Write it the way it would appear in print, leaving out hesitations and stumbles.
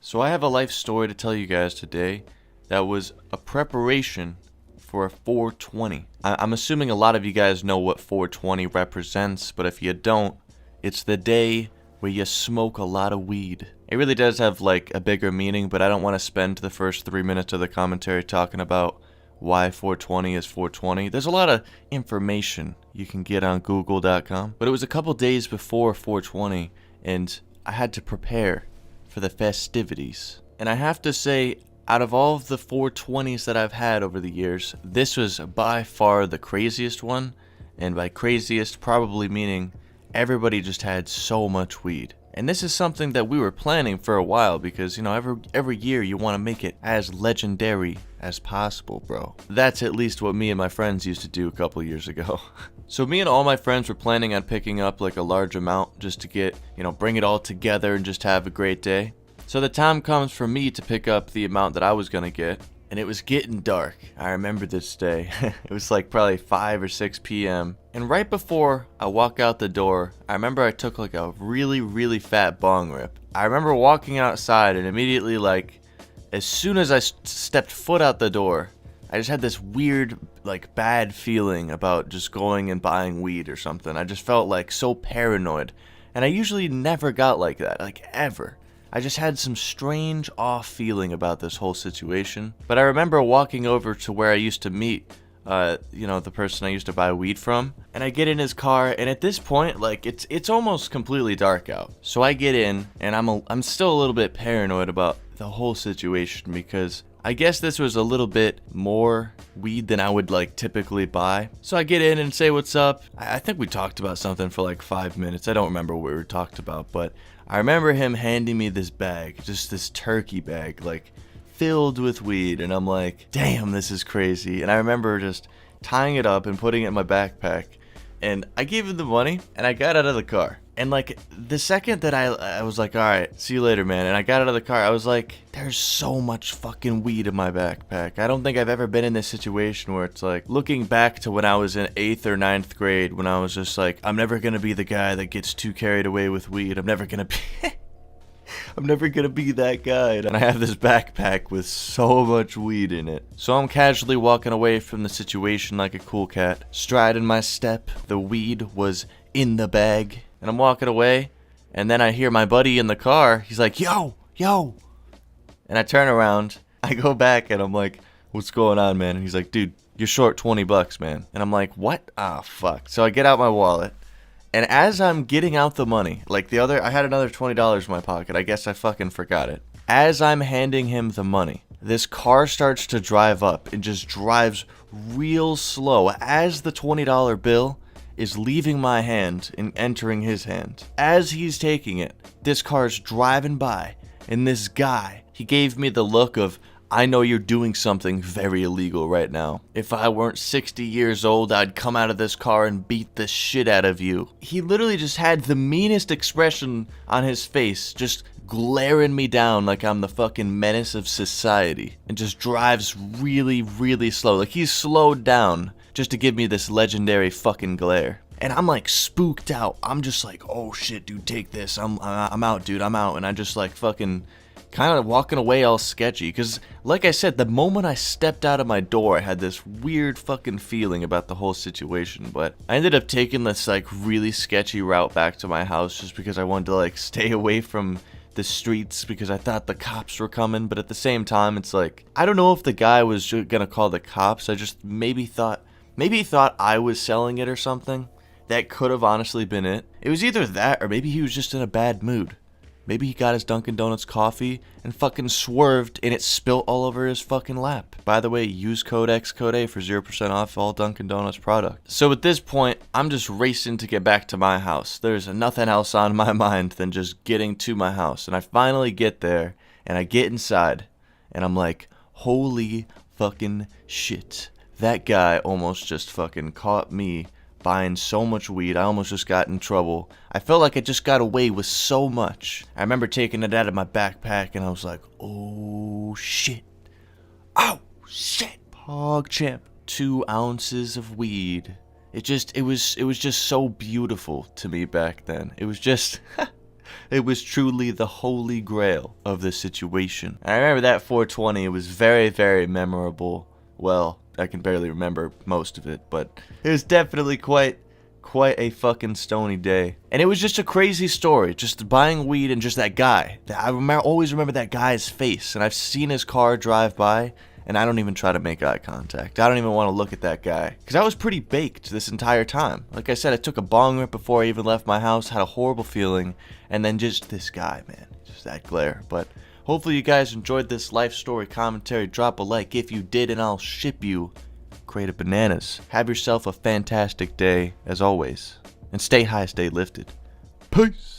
So I have a life story to tell you guys today that was a preparation for a 420. I'm assuming a lot of you guys know what 420 represents, but if you don't, it's the day where you smoke a lot of weed. It really does have like a bigger meaning, but I don't want to spend the first 3 minutes of the commentary talking about why 420 is 420. There's a lot of information you can get on google.com, but it was a couple days before 420 and I had to prepare for the festivities. And I have to say, out of all of the 420s that I've had over the years, this was by far the craziest one. And by craziest, probably meaning everybody just had so much weed. And this is something that we were planning for a while because, you know, every year you want to make it as legendary as possible, bro. That's at least what me and my friends used to do a couple years ago. So me and all my friends were planning on picking up like a large amount just to get, you know, bring it all together and just have a great day. So the time comes for me to pick up the amount that I was gonna get, and it was getting dark. I remember this day. It was like probably 5 or 6 p.m. And right before I walk out the door, I remember I took like a really fat bong rip. I remember walking outside and immediately, like, as soon as I stepped foot out the door, I just had this weird, like, bad feeling about just going and buying weed or something. I just felt like so paranoid. And I usually never got like that, like ever. I just had some strange off feeling about this whole situation. But I remember walking over to where I used to meet, the person I used to buy weed from. And I get in his car, and at this point, like, it's almost completely dark out. So I get in, and I'm still a little bit paranoid about the whole situation because I guess this was a little bit more weed than I would like typically buy. So I get in and say what's up. I think we talked about something for like 5 minutes. I don't remember what we talked about, but I remember him handing me this bag, just this turkey bag, like filled with weed. And I'm like, damn, this is crazy. And I remember just tying it up and putting it in my backpack. And I gave him the money and I got out of the car. And like the second that I was like, all right, see you later, man. And I got out of the car, I was like, there's so much fucking weed in my backpack. I don't think I've ever been in this situation where it's like looking back to when I was in 8th or 9th grade when I was just like, I'm never going to be the guy that gets too carried away with weed. I'm never going to be that guy. And I have this backpack with so much weed in it. So I'm casually walking away from the situation like a cool cat. Stride in my step. The weed was in the bag. And I'm walking away. And then I hear my buddy in the car. He's like, yo. And I turn around. I go back and I'm like, what's going on, man? And he's like, dude, you're short $20, man. And I'm like, what? Ah, fuck. So I get out my wallet. And as I'm getting out the money, like I had another $20 in my pocket. I guess I fucking forgot it. As I'm handing him the money, this car starts to drive up and just drives real slow as the $20 bill is leaving my hand and entering his hand. As he's taking it, this car's driving by, and this guy, he gave me the look of, I know you're doing something very illegal right now. If I weren't 60 years old, I'd come out of this car and beat the shit out of you. He literally just had the meanest expression on his face, just glaring me down like I'm the fucking menace of society, and just drives really slow. Like he's slowed down just to give me this legendary fucking glare. And I'm like spooked out. I'm just like, oh shit, dude, take this. I'm out, dude, I'm out. And I just like fucking kind of walking away all sketchy. Because like I said, the moment I stepped out of my door, I had this weird fucking feeling about the whole situation. But I ended up taking this like really sketchy route back to my house just because I wanted to like stay away from the streets because I thought the cops were coming. But at the same time, it's like, I don't know if the guy was gonna call the cops. I just maybe he thought I was selling it or something. That could have honestly been it. It was either that or maybe he was just in a bad mood. Maybe he got his Dunkin' Donuts coffee and fucking swerved and it spilt all over his fucking lap. By the way, use code xCodeh for 0% off all Dunkin' Donuts products. So at this point, I'm just racing to get back to my house. There's nothing else on my mind than just getting to my house. And I finally get there and I get inside and I'm like, holy fucking shit. That guy almost just fucking caught me buying so much weed. I almost just got in trouble. I felt like I just got away with so much. I remember taking it out of my backpack and I was like, oh shit. Oh shit. PogChamp. 2 ounces of weed. It was just so beautiful to me back then. It was just It was truly the holy grail of the situation. I remember that 420. It was very, very memorable. Well, I can barely remember most of it, but it was definitely quite a fucking stony day. And it was just a crazy story, just buying weed and just that guy. Always remember that guy's face, and I've seen his car drive by, and I don't even try to make eye contact. I don't even want to look at that guy, because I was pretty baked this entire time. Like I said, I took a bong rip before I even left my house, had a horrible feeling, and then just this guy, man, just that glare. But hopefully you guys enjoyed this life story commentary. Drop a like if you did, and I'll ship you a crate of bananas. Have yourself a fantastic day, as always, and stay high, stay lifted. Peace.